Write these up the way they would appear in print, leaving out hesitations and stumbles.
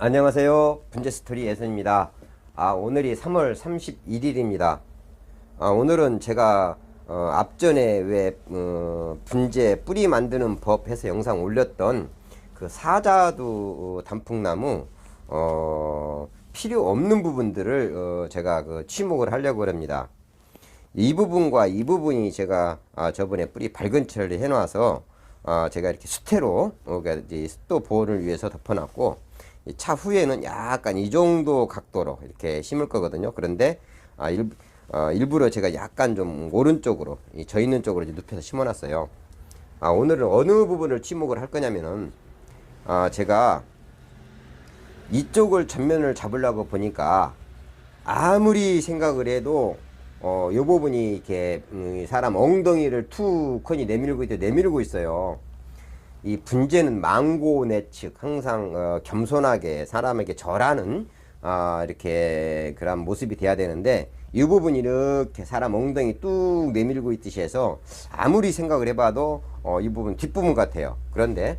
안녕하세요. 분재스토리 예선입니다. 오늘이 3월 31일입니다. 오늘은 제가 앞전에 왜 분재 뿌리 만드는 법 해서 영상 올렸던 그 사자두 단풍나무 필요 없는 부분들을 제가 치목을 하려고 합니다. 이 부분과 이 부분이 제가 저번에 뿌리 밝은 처리를 해놔서 제가 이렇게 수태로 습도 보호를 위해서 덮어놨고, 차후에는 약간 이 정도 각도로 이렇게 심을 거거든요. 그런데 일부러 제가 약간 좀 오른쪽으로 저 있는 쪽으로 눕혀서 심어놨어요. 오늘은 어느 부분을 치목을 할 거냐면은 제가 이쪽을 전면을 잡으려고 보니까 아무리 생각을 해도 이 부분이 이렇게 사람 엉덩이를 툭하니 내밀고 있어요. 이 분재는 망고내측 항상 겸손하게 사람에게 절하는 이렇게 그런 모습이 돼야 되는데, 이 부분이 이렇게 사람 엉덩이 뚝 내밀고 있듯이 해서 아무리 생각을 해봐도 이 부분 뒷부분 같아요. 그런데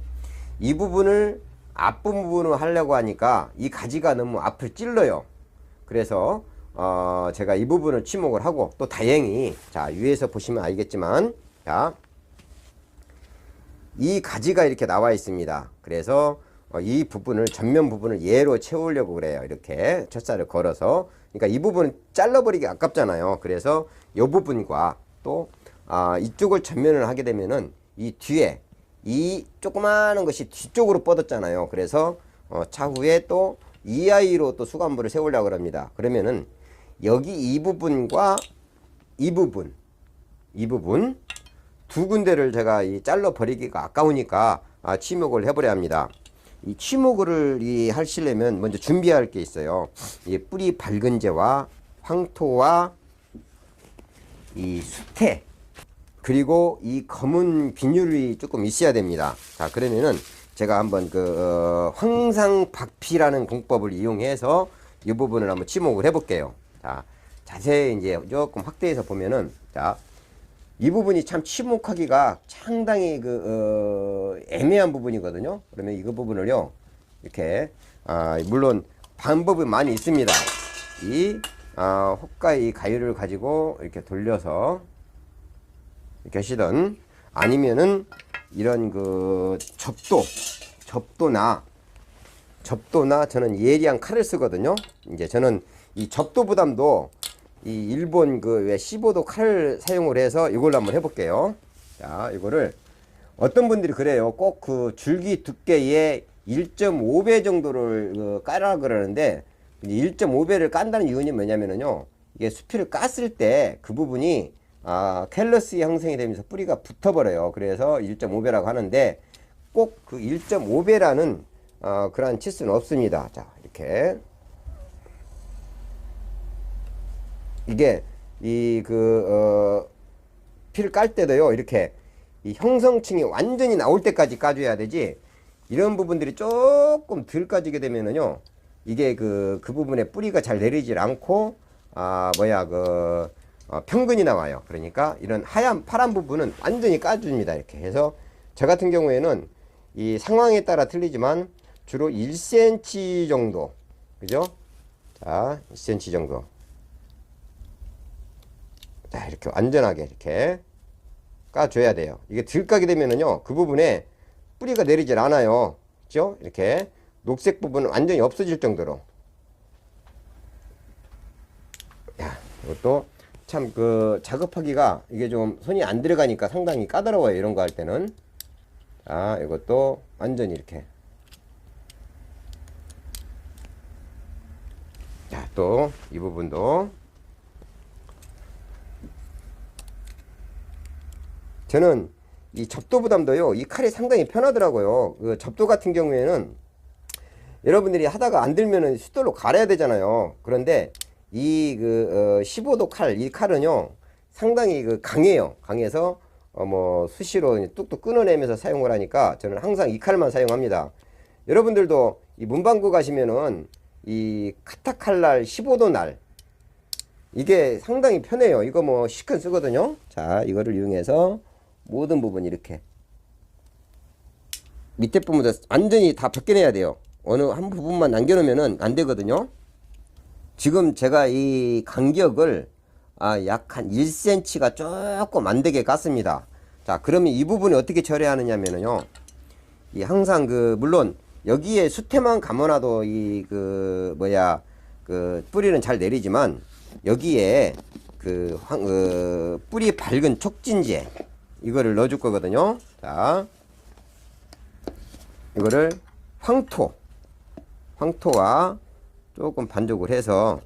이 부분을 앞부분을 하려고 하니까 이 가지가 너무 앞을 찔러요. 그래서 제가 이 부분을 치목을 하고, 또 다행히 자 위에서 보시면 알겠지만 이 가지가 이렇게 나와 있습니다. 그래서 이 부분을 전면 부분을 얘로 채우려고 그래요. 이렇게 철사를 걸어서. 그러니까 이 부분은 잘라버리기 아깝잖아요. 그래서 이 부분과 또 이쪽을 전면을 하게 되면은 이 뒤에 이 조그마한 것이 뒤쪽으로 뻗었잖아요. 그래서 차후에 또 이 아이로 또 수간부를 세우려고 합니다. 그러면은 여기 이 부분과 이 부분 두 군데를 제가 잘라 버리기가 아까우니까 치목을 해버려야 합니다. 이 치목을 하시려면 먼저 준비할 게 있어요. 이 뿌리 밝은재와 황토와 이 수태, 그리고 이 검은 비닐이 조금 있어야 됩니다. 자, 그러면은 제가 한번 황상박피라는 공법을 이용해서 이 부분을 한번 치목을 해볼게요. 자, 자세히 이제 조금 확대해서 보면은, 자, 이 부분이 참 치목하기가 상당히 애매한 부분이거든요. 그러면 이 부분을요, 이렇게 물론 방법이 많이 있습니다. 이 호가의 가위를 가지고 이렇게 돌려서 이렇게 하시던, 아니면은 이런 접도나 저는 예리한 칼을 쓰거든요. 이제 저는 이 접도 부담도 이 일본 왜 15도 칼을 사용을 해서 이걸로 한번 해볼게요. 자, 이거를 어떤 분들이 그래요. 꼭 줄기 두께의 1.5배 정도를 까라 그러는데, 1.5배를 깐다는 이유는 뭐냐면요, 이게 수필을 깠을 때 그 부분이 캘러스 형성이 되면서 뿌리가 붙어버려요. 그래서 1.5배라고 하는데, 꼭 1.5배라는 그러한 치수는 없습니다. 자, 이렇게 이게 피를 깔 때도요, 이렇게 이 형성층이 완전히 나올 때까지 까줘야 되지, 이런 부분들이 조금 덜 까지게 되면은요, 이게 그 부분에 뿌리가 잘 내리질 않고 평근이 나와요. 그러니까 이런 파란 부분은 완전히 까줍니다. 이렇게 해서 저 같은 경우에는 이 상황에 따라 틀리지만 주로 1cm 정도, 그죠? 자, 1cm 정도. 자, 이렇게 완전하게 이렇게 까줘야 돼요. 이게 덜 까게 되면은요, 그 부분에 뿌리가 내리질 않아요. 그죠? 이렇게 녹색 부분은 완전히 없어질 정도로. 야, 이것도 참 작업하기가 이게 좀 손이 안 들어가니까 상당히 까다로워요. 이런 거 할 때는. 자, 이것도 완전히 이렇게. 자, 또 이 부분도. 저는 이 접도 부담도요, 이 칼이 상당히 편하더라고요. 접도 같은 경우에는 여러분들이 하다가 안 들면은 숫돌로 갈아야 되잖아요. 그런데 이 15도 칼, 이 칼은요, 상당히 강해요. 강해서 수시로 뚝뚝 끊어내면서 사용을 하니까 저는 항상 이 칼만 사용합니다. 여러분들도 이 문방구 가시면은 이 카타칼날 15도 날, 이게 상당히 편해요. 이거 시큰 쓰거든요. 자, 이거를 이용해서 모든 부분 이렇게 밑에 부분도 완전히 다 벗겨내야 돼요. 어느 한 부분만 남겨놓으면 안 되거든요. 지금 제가 이 간격을 약 한 1cm가 조금 안 되게 깠습니다. 자, 그러면 이 부분이 어떻게 처리하느냐면요. 이 항상 물론 여기에 수태만 감아놔도 뿌리는 잘 내리지만 여기에 뿌리 밝은 촉진제 이거를 넣어줄 거거든요. 자, 이거를 황토와 조금 반죽을 해서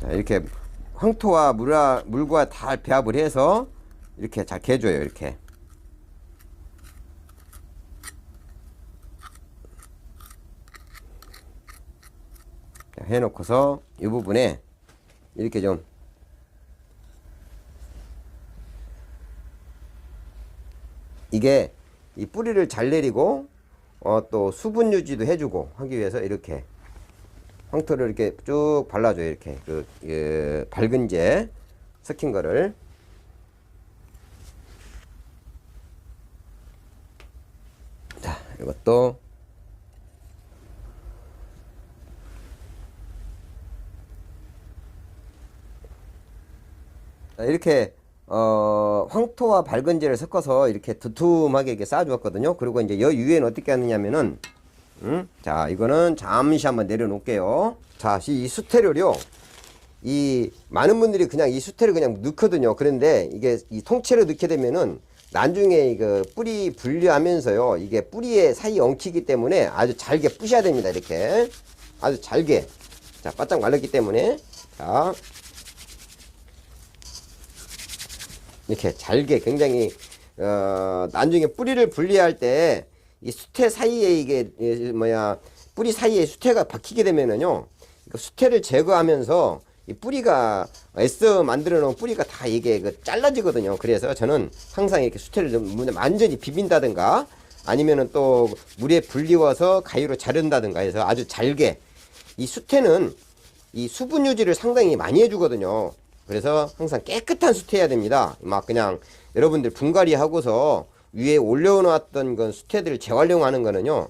자, 이렇게 황토와 물과 다 배합을 해서 이렇게 잘 개줘요. 이렇게 자, 해놓고서 이 부분에 이렇게 좀 이게 이 뿌리를 잘 내리고 또 수분 유지도 해주고 하기 위해서 이렇게 황토를 이렇게 쭉 발라줘요. 이렇게 밝은제 섞인 거를 자, 이것도 자, 이렇게 황토와 밝은제를 섞어서 이렇게 두툼하게 이렇게 쌓아주었거든요. 그리고 이제 여 위에는 어떻게 하느냐면은 자, 이거는 잠시 한번 내려놓을게요. 자, 이 수태료요. 이 많은 분들이 그냥 이 수태를 그냥 넣거든요. 그런데 이게 이 통째로 넣게 되면은 나중에 이거 뿌리 분리하면서요. 이게 뿌리에 사이 엉키기 때문에 아주 잘게 부셔야 됩니다. 이렇게 아주 잘게. 자, 바짝 말랐기 때문에 자. 이렇게 잘게 굉장히 나중에 뿌리를 분리할 때 이 수태 사이에 이게 뿌리 사이에 수태가 박히게 되면은요 수태를 제거하면서 이 뿌리가 애써 만들어 놓은 뿌리가 다 이게 잘라지거든요. 그래서 저는 항상 이렇게 수태를 좀 완전히 비빈다든가 아니면은 또 물에 불리워서 가위로 자른다든가 해서 아주 잘게 이 수태는 이 수분 유지를 상당히 많이 해주거든요. 그래서 항상 깨끗한 수태해야 됩니다. 막 그냥 여러분들 분갈이 하고서 위에 올려놓았던 건 수태들을 재활용하는 거는요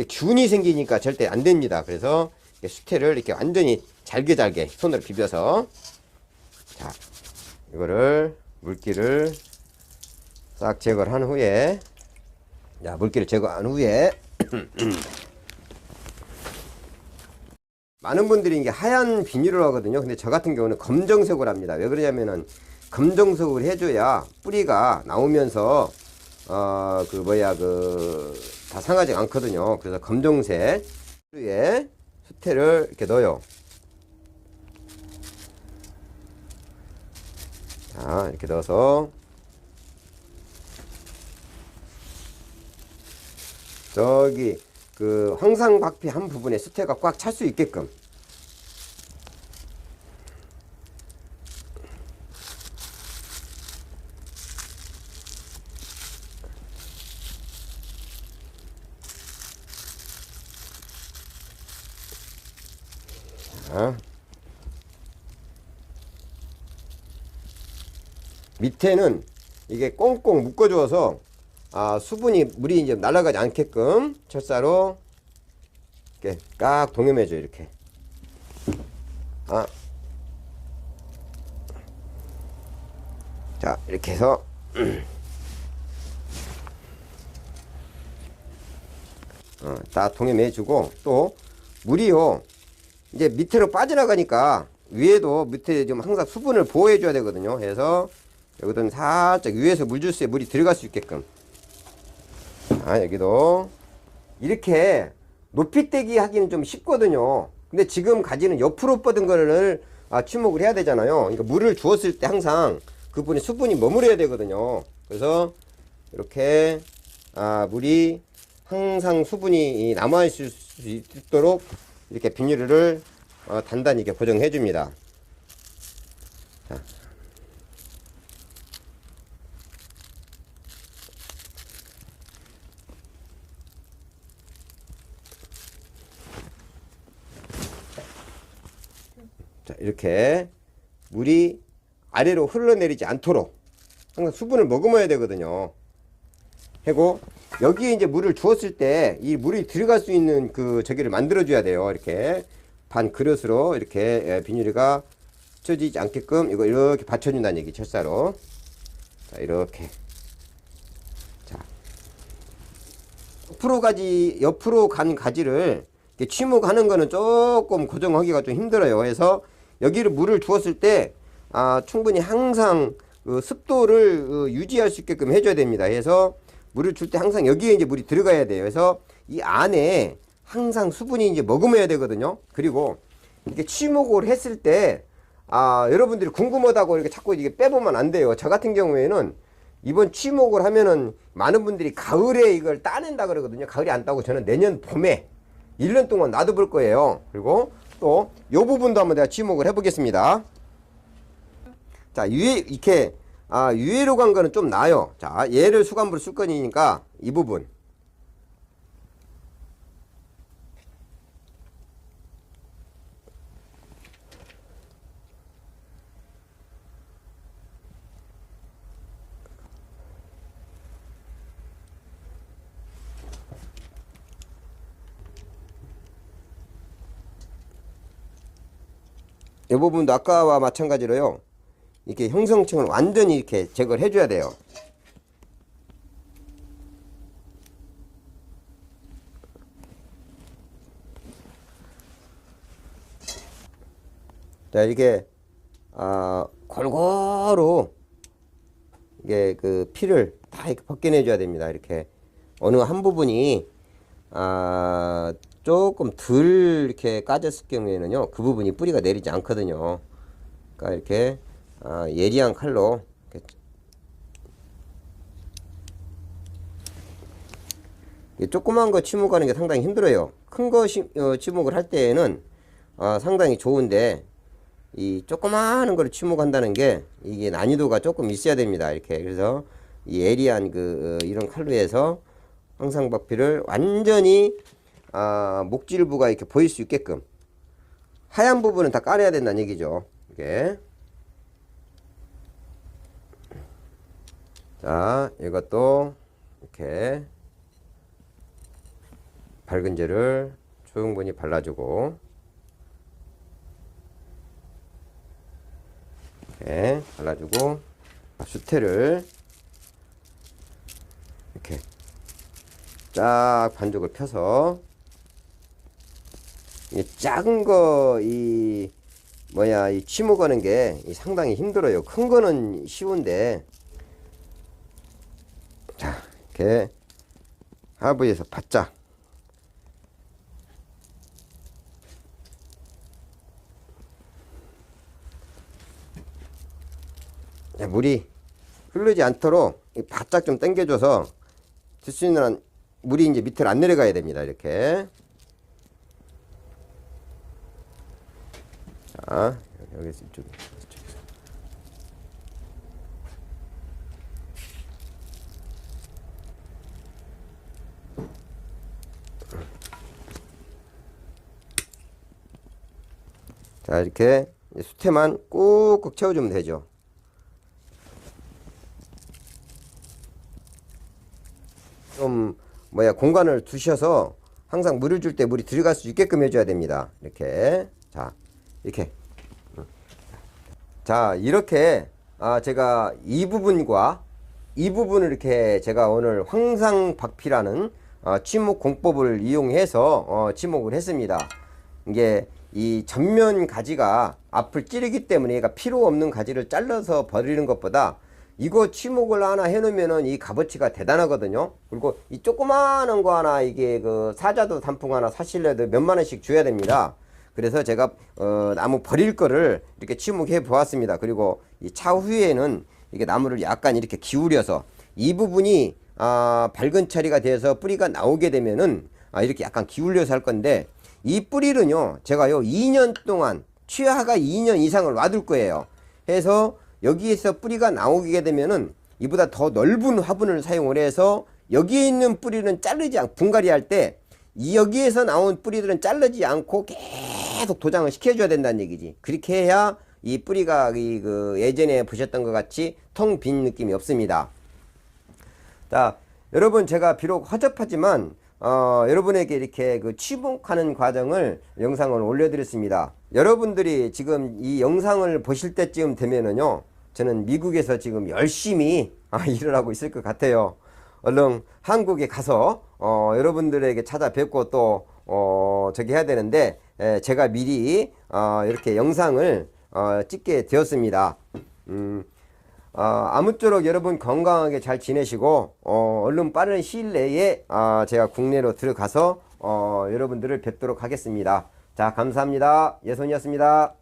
균이 생기니까 절대 안 됩니다. 그래서 수태를 이렇게 완전히 잘게 손으로 비벼서 자, 이거를 물기를 싹 제거를 한 후에 자, 물기를 제거한 후에 많은 분들이 이게 하얀 비닐을 하거든요. 근데 저 같은 경우는 검정색으로 합니다. 왜 그러냐면은 검정색으로 해줘야 뿌리가 나오면서 다 상하지 않거든요. 그래서 검정색 위에 수태를 이렇게 넣어요. 자, 이렇게 넣어서 저기 황상박피 한 부분에 수태가 꽉 찰 수 있게끔 자, 밑에는 이게 꽁꽁 묶어주어서 물이 이제 날아가지 않게끔 철사로 이렇게 깍 동여매줘 이렇게. 자, 이렇게 해서 딱 동여매주고 또 물이요 이제 밑으로 빠져나가니까 위에도 밑에 좀 항상 수분을 보호해 줘야 되거든요. 그래서 여기도 살짝 위에서 물 주스에 물이 들어갈 수 있게끔 여기도 이렇게 높이떼기 하기는 좀 쉽거든요. 근데 지금 가지는 옆으로 뻗은 거를 추목을 해야 되잖아요. 그러니까 물을 주었을 때 항상 그분이 수분이 머무려야 되거든요. 그래서 이렇게 물이 항상 수분이 남아 있을 수 있도록 이렇게 비닐을 단단히 이렇게 고정해 줍니다. 자, 이렇게 물이 아래로 흘러내리지 않도록 항상 수분을 머금어야 되거든요. 하고 여기에 이제 물을 주었을 때 이 물이 들어갈 수 있는 그 저기를 만들어 줘야 돼요. 이렇게 반 그릇으로 이렇게 비닐이가 찢어지지 않게끔 이거 이렇게 받쳐준다는 얘기. 철사로. 자, 이렇게. 자, 옆으로 간 가지를 이렇게 취목하는 거는 조금 고정하기가 좀 힘들어요. 그래서 여기를 물을 주었을 때 충분히 항상 그 습도를 유지할 수 있게끔 해줘야 됩니다. 그래서 물을 줄 때 항상 여기에 이제 물이 들어가야 돼요. 그래서 이 안에 항상 수분이 이제 머금어야 되거든요. 그리고 이렇게 취목을 했을 때 여러분들이 궁금하다고 이렇게 자꾸 이게 빼보면 안 돼요. 저 같은 경우에는 이번 취목을 하면은 많은 분들이 가을에 이걸 따낸다 그러거든요. 가을에 안 따고 저는 내년 봄에 1년 동안 놔둬볼 거예요. 그리고 또 요 부분도 한번 내가 취목을 해보겠습니다. 자, 이렇게 위로 간 거는 좀 나아요. 자, 얘를 수간부로 쓸 거니까 이 부분. 이 부분도 아까와 마찬가지로요. 이렇게 형성층을 완전히 이렇게 제거를 해줘야 돼요. 자, 이렇게 골고루 이게 그 피를 다 이렇게 벗겨내줘야 됩니다. 이렇게 어느 한 부분이 조금 덜 이렇게 까졌을 경우에는요, 그 부분이 뿌리가 내리지 않거든요. 그러니까 이렇게 예리한 칼로 이렇게 조그만 거 치목하는 게 상당히 힘들어요. 큰 거 치목을 할 때에는 상당히 좋은데 이 조그마한 거를 치목한다는 게 이게 난이도가 조금 있어야 됩니다. 이렇게 그래서 이 예리한 이런 칼로 해서 황상박피를 완전히 목질부가 이렇게 보일 수 있게끔 하얀 부분은 다 깔아야 된다는 얘기죠. 이게 자, 이것도 이렇게 밝은 재를 충분히 발라주고 이렇게 발라주고 수태를 이렇게 쫙 반죽을 펴서 이 작은 거 이 치목하는 게 상당히 힘들어요. 큰 거는 쉬운데 자, 이렇게 하부에서 바짝 물이 흐르지 않도록 바짝 좀 당겨줘서 들 수 있는 한 물이 이제 밑으로 안 내려가야 됩니다. 이렇게 자, 여기서 이쪽에서 자, 이렇게 수태만 꾹꾹 채워주면 되죠. 좀 공간을 두셔서 항상 물을 줄 때 물이 들어갈 수 있게끔 해줘야 됩니다. 이렇게 자, 이렇게 자, 이렇게 제가 이 부분과 이 부분을 이렇게 제가 오늘 황상박피라는 치목 공법을 이용해서 치목을 했습니다. 이게 이 전면 가지가 앞을 찌르기 때문에 얘가 필요 없는 가지를 잘라서 버리는 것보다 이거 치목을 하나 해놓으면은 이 값어치가 대단하거든요. 그리고 이 조그마한 거 하나 이게 그 사자도 단풍 하나 사실래도 몇만 원씩 줘야 됩니다. 그래서 제가 나무 버릴 거를 이렇게 치목해 보았습니다. 그리고 이 차후에는 이게 나무를 약간 이렇게 기울여서 이 부분이 밝은 처리가 돼서 뿌리가 나오게 되면은 이렇게 약간 기울여서 할 건데 이 뿌리는요 제가요 2년 동안 취하가 2년 이상을 놔둘 거예요. 해서 여기에서 뿌리가 나오게 되면은 이보다 더 넓은 화분을 사용을 해서 여기에 있는 뿌리는 자르지 않고 분갈이 할 때 여기에서 나온 뿌리들은 자르지 않고 계속 도장을 시켜줘야 된다는 얘기지. 그렇게 해야 이 뿌리가 그 예전에 보셨던 것 같이 텅 빈 느낌이 없습니다. 자, 여러분 제가 비록 허접하지만 여러분에게 이렇게 그 취복하는 과정을 영상을 올려드렸습니다. 여러분들이 지금 이 영상을 보실 때쯤 되면은요, 저는 미국에서 지금 열심히 일을 하고 있을 것 같아요. 얼른 한국에 가서 여러분들에게 찾아뵙고 또 저기 해야 되는데, 제가 미리 이렇게 영상을 찍게 되었습니다. 아무쪼록 여러분 건강하게 잘 지내시고 얼른 빠른 시일 내에 제가 국내로 들어가서 여러분들을 뵙도록 하겠습니다. 자, 감사합니다. 예손이었습니다.